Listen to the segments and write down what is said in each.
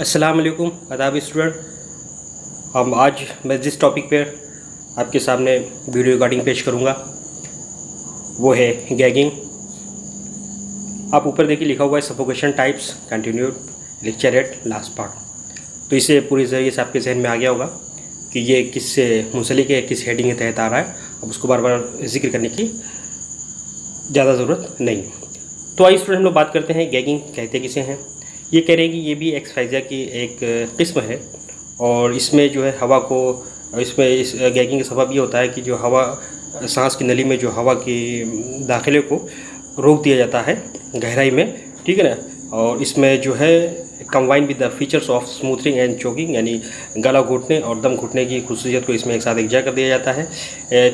अस्सलाम वालेकुम आदाब स्टूडेंट। हम आज मैं जिस टॉपिक पे आपके सामने वीडियो रिकॉर्डिंग पेश करूँगा वो है गैगिंग। आप ऊपर देखिए लिखा हुआ है suffocation types continued lecture at last part. तो इसे पूरी तरीके से आपके जहन में आ गया होगा कि ये किससे मुंसलिक है, किस हेडिंग के तहत आ रहा है। अब उसको बार बार जिक्र करने की ज़्यादा ज़रूरत नहीं। तो आइए स्टूडेंट हम लोग बात करते हैं गैगिंग कहते किसे हैं। ये कह रहे हैं कि ये भी एक्सरसाइजा की एक किस्म है और इसमें जो है हवा को इसमें इस गैगिंग का सबब ये होता है कि जो हवा सांस की नली में जो हवा की दाखिले को रोक दिया जाता है गहराई में, ठीक है ना। और इसमें जो है combine with the features of smoothing and choking, यानी गला घुटने और दम घुटने की खुसूसियत को इसमें एक साथ एकजा कर दिया जाता है,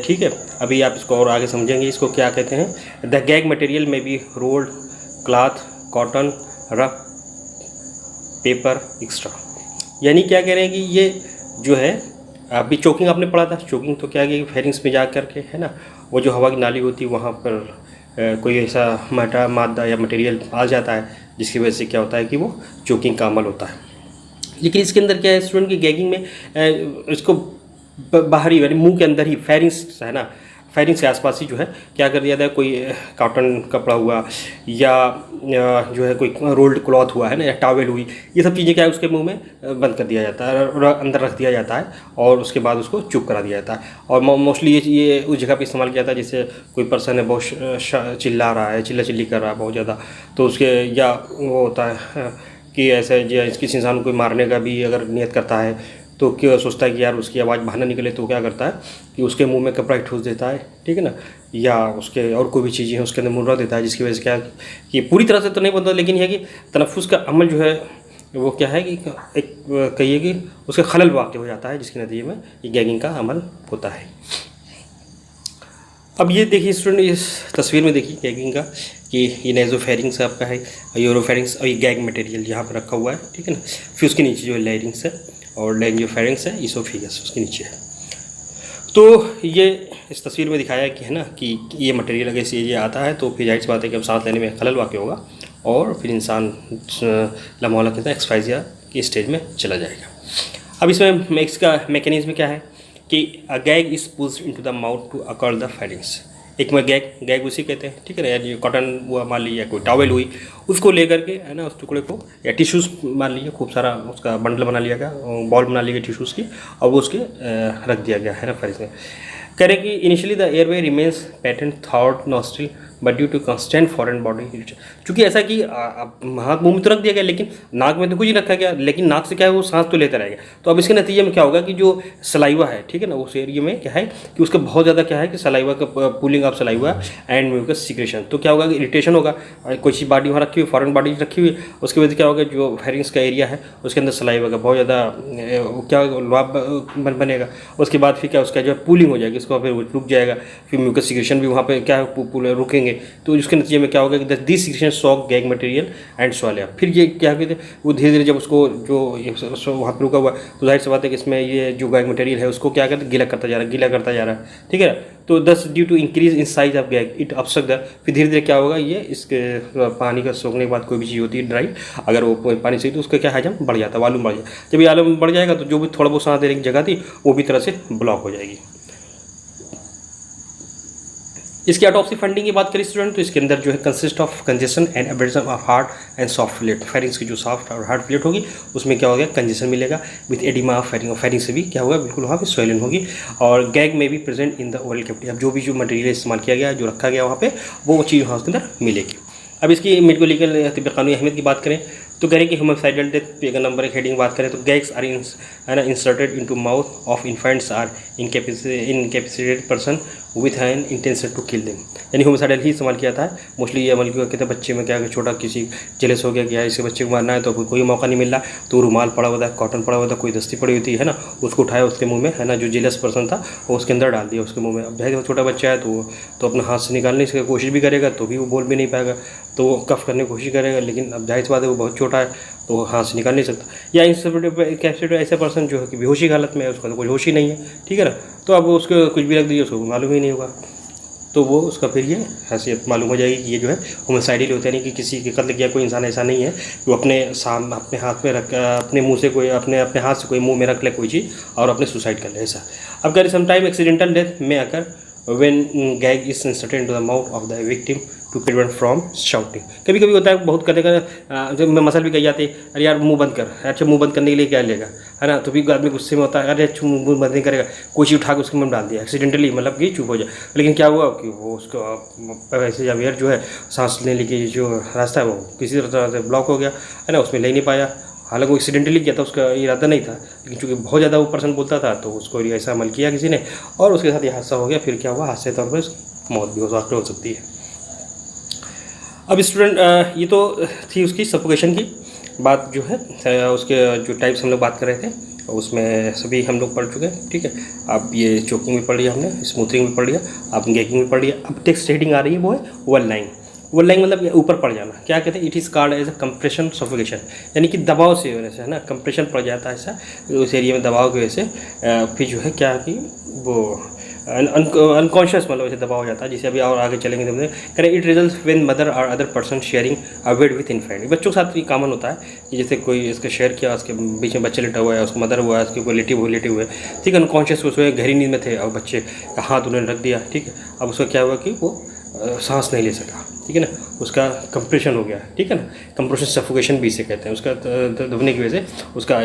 ठीक है। अभी आप इसको और आगे समझेंगे इसको क्या कहते हैं। द गैग मटेरियल में भी rolled cloth, cotton, rough paper extra. यानी क्या कह रहे हैं कि ये जो है अभी चोकिंग आपने पढ़ा था। चोकिंग तो क्या है कि फेरिंग्स में जा कर के है ना, वो जो हवा की नाली होती है वहाँ पर कोई ऐसा मादा या मटेरियल आ जाता है जिसकी वजह से क्या होता है कि वो चोकिंग का अमल होता है। लेकिन इसके अंदर क्या है स्टूडेंट की गैगिंग में इसको बाहरी यानी मुंह के अंदर ही फेरिंग्स है ना, फेरिंग्स के आसपास ही जो है क्या कर दिया जाता है, कोई कॉटन कपड़ा हुआ या जो है कोई रोल्ड क्लॉथ हुआ है ना, या टॉवेल हुई, ये सब चीज़ें क्या है उसके मुंह में बंद कर दिया जाता है और अंदर रख दिया जाता है और उसके बाद उसको चुप करा दिया जाता है। और मोस्टली ये उस जगह पे इस्तेमाल किया जाता है जैसे कोई पर्सन है बहुत चिल्ला रहा है, चिल्ला चिल्ली कर रहा है बहुत ज़्यादा, तो उसके या वो होता है कि ऐसे किसी इंसान को कोई मारने का भी अगर नियत करता है तो क्या सोचता है कि यार उसकी आवाज़ बाहर ना निकले, तो क्या करता है कि उसके मुंह में कपड़ा ठूस देता है, ठीक है ना, या उसके और कोई भी चीज़ें हैं उसके अंदर मुर्रा देता है, जिसकी वजह से क्या कि पूरी तरह से तो नहीं बनता, लेकिन यह कि तनफ़ुस का अमल जो है वो क्या है कि एक कहिए कि उसके खलल वाक़ हो जाता है, जिसके नतीजे में ये गैगिंग का अमल होता है। अब ये देखिए स्टूडेंट, इस तस्वीर में देखिए गैगिंग का कि ये नेज़ोफेरिंग्स आपका है, यूरोफेरिंग्स और ये गैग मटेरियल यहाँ पर रखा हुआ है, ठीक है ना। फिर उसके नीचे जो है लैरिंग्स है और लेंजियोफेरिंग्स है, इसोफिगस उसके नीचे है। तो ये इस तस्वीर में दिखाया कि है ना कि ये मटेरियल अगर ये आता है तो फिर जाहिर सी बात है कि अब सांस लेने में खलल वाक़ होगा और फिर इंसान लम्हा के एक्सफाइजिया की स्टेज में चला जाएगा। अब इसमें इसका मैकेनिज्म क्या है कि a gag is pushed into the mouth to occlude the pharynx. एक में गैग उसी कहते हैं, ठीक है ना, यानी कॉटन हुआ मान लीजिए या कोई टॉवेल हुई, उसको लेकर के है ना उस टुकड़े को, या टिश्यूज़ मान लीजिए खूब सारा उसका बंडल बना लिया गया, बॉल बना ली गई टिश्यूज़ की, और वो उसके रख दिया गया है ना फेरिंग्स में। कह रहे कि initially the airway remains patent thought nostril but due to constant foreign body irritation. चूँकि ऐसा कि हाथ मुंह में तो रख दिया गया लेकिन नाक में तो कुछ नहीं रखा गया, लेकिन नाक से क्या है वो सांस तो लेता रहेगा। तो अब इसके नतीजे में क्या होगा कि जो सलाइवा है, ठीक है ना, उस एरिया में क्या है कि उसका बहुत ज़्यादा क्या है कि सलाइवा का pooling of saliva and mucus secretion. तो क्या होगा कि इरिटेशन होगा, कोई चीज़ बॉडी वहाँ रखी हुई, फॉरेन बॉडी रखी हुई, उसकी वजह से क्या होगा जो फेरिंग्स का एरिया है उसके अंदर सलाइवा का बहुत ज़्यादा क्या लुआब बनेगा। उसके बाद फिर क्या उसका जो पुलिंग हो जाएगी, उसको फिर रुक जाएगा, फिर म्यूकस सीक्रेशन भी वहाँ पे क्या है रुकेंगे। तो उसके नतीजे में क्या होगा कि this secretion soak gag material and swallow. फिर ये क्या कहते हैं वो धीरे धीरे जब उसको जो वहाँ पर रुका हुआ तो जाहिर सी बात है कि इसमें ये जो गैग मटेरियल है उसको क्या कहते हैं गीला करता जा रहा है, ठीक है। तो thus due to increase in size of gag it obstruct the, फिर धीरे धीरे क्या होगा ये इसके पानी का सोखने के बाद कोई भी चीज़ होती है ड्राई, अगर वो पानी से तो उसका क्या हजम बढ़ जाता है, वॉल्यूम बढ़ जाएगा। जब ये वॉल्यूम बढ़ जाएगा तो जो भी थोड़ा बहुत सांस देने की जगह थी वो भी तरह से ब्लॉक हो जाएगी। इसकी ऑटोप्सी फंडिंग की बात करें स्टूडेंट तो इसके अंदर जो है consist of congestion and abrasion of heart and soft fluid. Pharynx की जो सॉफ्ट और हार्ड फ्लूइड होगी उसमें क्या होगा कंजेशन मिलेगा विथ एडिमा ऑफ फेरिंग, और फेरिंग से भी क्या होगा बिल्कुल वहाँ पे स्वेलिंग होगी। और गैग में भी present in the oral cavity. अब जो भी जो मटेरियल इस्तेमाल किया गया जो रखा गया वहाँ पे वो चीज़ वहाँ उसके अंदर मिलेगी। अब इसकी मेडिको लीगल तिब्बी कानूनी अहमियत की बात करें तो कह रहे कि होमिसाइडल डेथ अगर नंबर एक हेडिंग बात करें तो gags are inserted into mouth of infants or incapacitated person with an intention to kill them. यानी होमिसाइडल ही इस्तेमाल किया था मोस्टली। ये अमल कहते हैं बच्चे में क्या छोटा किसी जेलस हो गया कि यार इसे बच्चे को मारना है तो कोई मौका नहीं मिल रहा, तो रुमाल पड़ा हुआ था, कॉटन पड़ा हुआ था, कोई दस्ती पड़ी हुई थी है ना, उसको उठाया उसके मुंह में है ना, जो जेलस पर्सन था वो उसके अंदर डाल दिया उसके मुंह में। अब भाई छोटा बच्चा है तो अपना हाथ से निकालने की कोशिश भी करेगा तो भी वो बोल भी नहीं पाएगा, तो वो कफ करने की कोशिश करेगा, लेकिन अब जाहिर सी बात है वो बहुत छोटा है तो हाथ से निकाल नहीं सकता। या इंसैपिटेड ऐसा पर्सन जो है कि बेहोशी हालत में है, उसका तो कोई होश ही नहीं है, ठीक है ना, तो अब उसको कुछ भी रख दीजिए उसको मालूम ही नहीं होगा। तो वो उसका फिर ये हैसियत मालूम हो जाएगी कि ये जो है होमिसाइडल होता है, नहीं कि किसी के कत्ल किया कोई इंसान ऐसा नहीं है कि वो अपने हाथ में रख अपने मुंह से कोई अपने हाथ से कोई मुंह में रख ले कोई चीज़ और अपने सुसाइड कर ले ऐसा। अब कह रहे समटाइम एक्सीडेंटल डेथ में अकर when gag is inserted into the mouth of the victim to prevent from shouting। कभी कभी होता है बहुत करने का जब मैं मसल भी कही जाती है अरे यार मुंह बंद कर, अच्छा मुंह बंद करने के लिए क्या लेगा, है ना, तो भी आदमी गुस्से में होता है अरे अच्छा मुंह बंद नहीं करेगा, कोई चीज़ उठा के उसके मुंह में डाल दिया एक्सीडेंटली, मतलब कि चुप हो जाए। लेकिन क्या हुआ कि वो उसको वैसे जब एयर जो है सांस लेने की जो रास्ता है वो किसी तरह से ब्लॉक हो गया, है ना, उसमें ले नहीं पाया। हालांकि वो एक्सीडेंटली किया था, उसका इरादा नहीं था, लेकिन चूंकि बहुत ज़्यादा वो पर्सन बोलता था तो उसको ऐसा अमल किया किसी ने और उसके साथ ये हादसा हो गया। फिर क्या हुआ, हादसे के तौर पर उसकी मौत भी हो सकती है। अब स्टूडेंट ये तो थी उसकी सफोकेशन की बात जो है, उसके जो टाइप्स हम लोग बात कर रहे थे उसमें सभी हम लोग पढ़ चुके हैं, ठीक है। अब ये चोकिंग भी पढ़ लिया हमने, स्मूथिंग भी पढ़ लिया, अब गैगिंग भी पढ़ लिया। अब टेक्स्ट हेडिंग आ रही है वो है वॉल लाइन मतलब ऊपर पड़ जाना। क्या कहते हैं, it is called as a compression suffocation, यानी कि दबाव से वजह से, है ना, कंप्रेशन पड़ जाता है ऐसा उस एरिया में दबाव की वजह से। फिर जो है क्या कि वो अनकॉन्शियस मतलब ऐसे दबाव हो जाता है, जिसे अभी और आगे चलेंगे तो करें। इट रिजल्ट्स व्हेन मदर और other person sharing a bed with infant. बच्चों के साथ ये कॉमन होता है कि जैसे कोई इसका शेयर किया, उसके बीच में बच्चे लेटा हुआ है, उसका मदर हुआ है, उसके ऊपर लेटे हुए, ठीक है, अनकॉन्शियस उसमें गहरी नींद में थे और बच्चे का हाथ उन्होंने रख दिया, ठीक है। अब उसका क्या हुआ कि वो सांस नहीं ले सका, ठीक है ना, उसका कंप्रेशन हो गया, ठीक है ना, कंप्रेशन सफोकेशन भी इसे कहते हैं। उसका दबने की वजह से उसका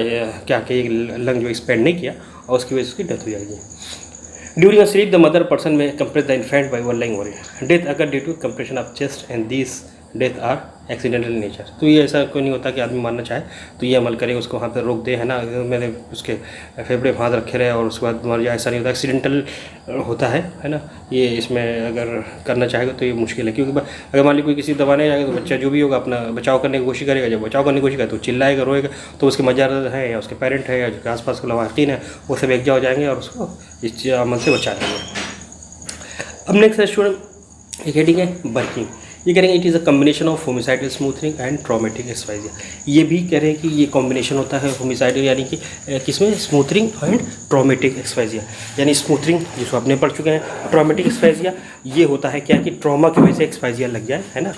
क्या कि लंग जो एक्सपेंड नहीं किया और उसकी वजह से उसकी डेथ हो जाएगी। During a sleep the mother person may compress the infant by wall warrior. Death occur due to compression of chest and this death are accidental nature. तो ये ऐसा कोई नहीं होता कि आदमी मारना चाहे तो ये अमल करे, उसको वहाँ पर रोक दे, है ना, मैंने उसके फेफड़े हाथ रखे रहे और उसके बाद मर जाए, ऐसा नहीं होता, एक्सीडेंटल होता है ना। ये इसमें अगर करना चाहेगा तो ये मुश्किल है, क्योंकि अगर मान ली कोई किसी दबाने जाएगा तो बच्चा जो भी होगा अपना बचाव करने की कोशिश करेगा, जब बचाव करने की कोशिश करेगा तो चिल्लाएगा, रोएगा, तो उसके मजार है या उसके पेरेंट है या जो आसपास के लवाकिन है वो सब एकजा हो जाएंगे और उसको इस अमल से बचा लेंगे। अब नेक्स्ट स्टूडेंट एक हेडिंग है बर्किंग। ये कह रहे हैं it is a combination of homicidal smothering and traumatic asphyxia. ये भी कह रहे हैं कि ये कॉम्बिनेशन होता है होमिसाइडल यानी कि किसमें, स्मूथनिंग एंड ट्रॉमेटिक एक्सपाइजिया। यानी स्मूथनिंग जिसको आपने पढ़ चुके हैं, ट्रॉमेटिक एक्सपाइजिया ये होता है क्या कि ट्रॉमा की वजह से एक्सपाइजिया लग जाए, है ना,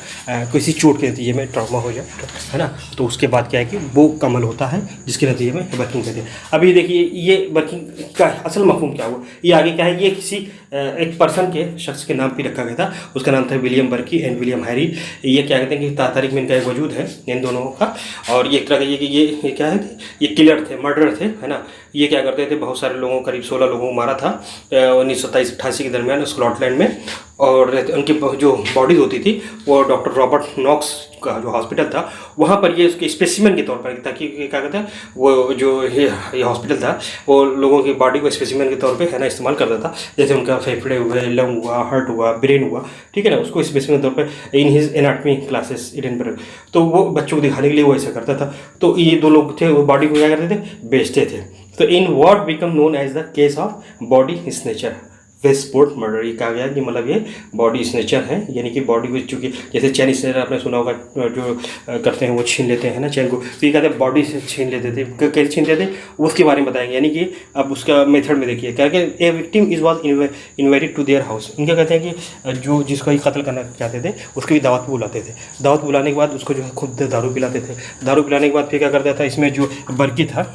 किसी चोट के नतीजे में ट्रॉमा हो जाए, है ना, तो उसके बाद क्या है कि वो कमल होता है जिसके नतीजे में वर्किंग कहते हैं। अभी देखिए ये वर्किंग का असल मफहूम क्या हुआ, ये आगे क्या है, ये किसी एक पर्सन के शख्स के नाम पर रखा गया था, उसका नाम था विलियम बर्की एंड विलियम हैरी। ये क्या कहते हैं कि तारीख में इनका एक वजूद है इन दोनों का, और ये एक तरह का ये क्या है, ये किलर थे, मर्डर थे, है ना। ये क्या करते थे, बहुत सारे लोगों, करीब 16 लोगों को मारा था 1927-88 के दरमियान स्कॉटलैंड में, और उनकी जो बॉडीज होती थी वो डॉक्टर रॉबर्ट नॉक्स का जो हॉस्पिटल था वहाँ पर ये उसके स्पेसिमेन के तौर पर, ताकि क्या कहते हैं वो जो ये हॉस्पिटल था वो लोगों की बॉडी को स्पेसिमेन के तौर पे, है ना, इस्तेमाल करता था। जैसे उनका फेफड़े हुए, लंग हुआ, हार्ट हुआ, ब्रेन हुआ, ठीक है ना, उसको स्पेसिमेन के तौर पे in his anatomy classes Edinburgh, तो वो बच्चों को दिखाने के लिए वो ऐसा करता था। तो ये दो लोग थे, वो बॉडी को क्या करते थे, बेचते थे। तो in what become known as the case of body snatcher Westport murder. ये कहा गया कि मतलब ये बॉडी स्नेचर है, यानी कि बॉडी को, चूँकि जैसे चैन स्नेचर आपने सुना होगा जो करते हैं वो छीन लेते हैं ना चैन को, तो ये कहते हैं बॉडी से छीन लेते थे। कैसे छीनते थे उसके बारे में बताएंगे, यानी कि अब उसका मेथड में देखिए क्या कहते, a victim is was invited to their house. इनका कहते हैं कि जो जिसको ये कत्ल करना चाहते थे उसको भी दावत बुलाते थे, दावत बुलाने के बाद उसको जो है खुद दारू पिलाते थे, दारू पिलाने के बाद फिर क्या करता था, इसमें जो बर्की था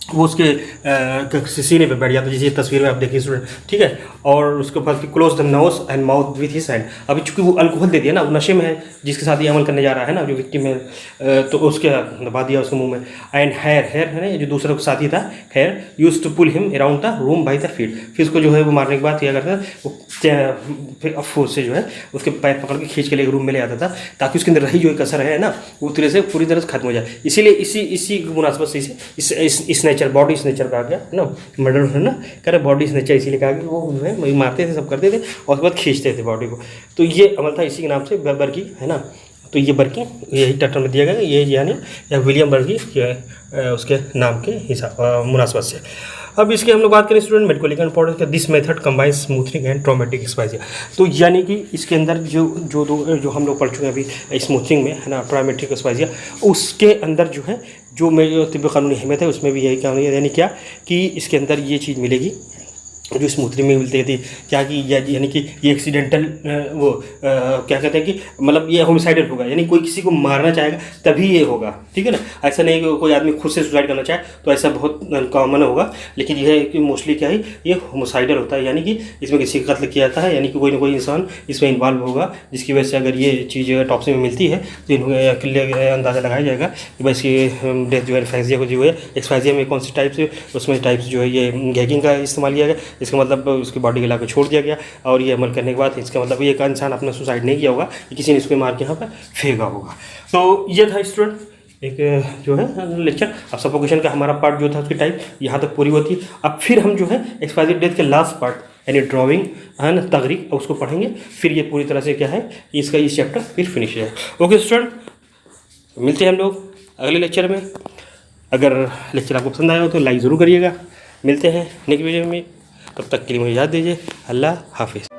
वो उसके सीने पे बैठ जाता, जैसे तस्वीर में आप देखिए स्टूडेंट, ठीक है, और उसके बाद close the nose and mouth with his hand. अभी चूंकि वो अल्कोहल दे दिया ना, वो नशे में है जिसके साथ ये अमल करने जा रहा है ना, जो विक्टिम है, तो उसके दबा दिया उसके मुंह में। एंड हेयर है ना, जो दूसरा साथी था Hare use to pull him around the room by the feet. फिर उसको जो है वो मारने के बाद क्या करता था, वो फिर अफसोस से जो है उसके पैर पकड़ के खींच के लिए रूम में ले आता था, ताकि उसके अंदर रही जो एक असर है ना वो पूरी तरह से खत्म हो जाए। इसीलिए इसी मुनासबत से इस नेचर, बॉडी स्नेचर कहा गया ना, मर्डर है ना, कह रहे बॉडी स्नेचर इसीलिए कहा गया, वो जो है मारते थे, सब करते थे और उसके बाद खींचते थे बॉडी को। तो ये अमल था इसी के नाम से बर्की, है ना। तो ये बर्की यही टाइटल में दिया गया, ये यानी या विलियम बर्की उसके नाम के हिसाब मुनासबत से। अब इसकी हम लोग बात करें स्टूडेंट मेडिकल इंपॉर्टेंस का, this method combine smothering and traumatic asphyxia. तो यानी कि इसके अंदर जो हम लोग पढ़ चुके हैं अभी स्मूथनिंग में, है ना, ट्रॉमेटिक एक्सपाइजिया, उसके अंदर जो है जो मेरी तिब्बी कानूनी अहमियत है उसमें भी यही कानूनी, यानी क्या कि इसके अंदर ये चीज़ मिलेगी जो स्मूथली में मिलती थी, क्या कि यानी कि ये एक्सीडेंटल क्या कहते हैं कि मतलब ये होमिसाइडल होगा, यानी कोई किसी को मारना चाहेगा तभी ये होगा, ठीक है ना। ऐसा नहीं कि कोई आदमी खुद से सुसाइड करना चाहे, तो ऐसा बहुत कॉमन होगा। लेकिन यह है कि मोस्टली क्या है, ये होमिसाइडल होता है, यानी कि इसमें किसी का कत्ल किया जाता है, यानी कि कोई ना कोई इंसान इसमें इन्वॉल्व होगा, जिसकी वजह से अगर ये चीज़ टॉप्सी में मिलती है तो इन्हें अंदाज़ा लगाया जाएगा कि भाई इसकी डेथ जो है एक्सफाइजिया को जो है, एक्सफाइजिया में कौन सी टाइप से, उसमें टाइप्स जो है ये गैगिंग का इस्तेमाल किया गया, इसका मतलब उसकी बॉडी के ला छोड़ दिया गया। और ये अमल करने के बाद इसका मतलब ये एक इंसान अपना सुसाइड नहीं किया होगा, किसी ने इसको मार के यहाँ पर फेंका होगा। तो ये था स्टूडेंट एक जो है लेक्चर। अब सफोकेशन का हमारा पार्ट जो था उसकी टाइप यहाँ तक पूरी होती है। अब फिर हम जो है एक्सपायरी डेट के लास्ट पार्ट यानी ड्राइंग है ना, तगरीक, उसको पढ़ेंगे। फिर ये पूरी तरह से क्या है, इसका ये चैप्टर फिर फिनिश है। ओके स्टूडेंट, मिलते हैं हम लोग अगले लेक्चर में। अगर लेक्चर आपको पसंद आया हो तो लाइक ज़रूर करिएगा। मिलते हैं नेक्स्ट वीडियो में, तब तक के लिए मुझे याद दीजिए। अल्लाह हाफिज़।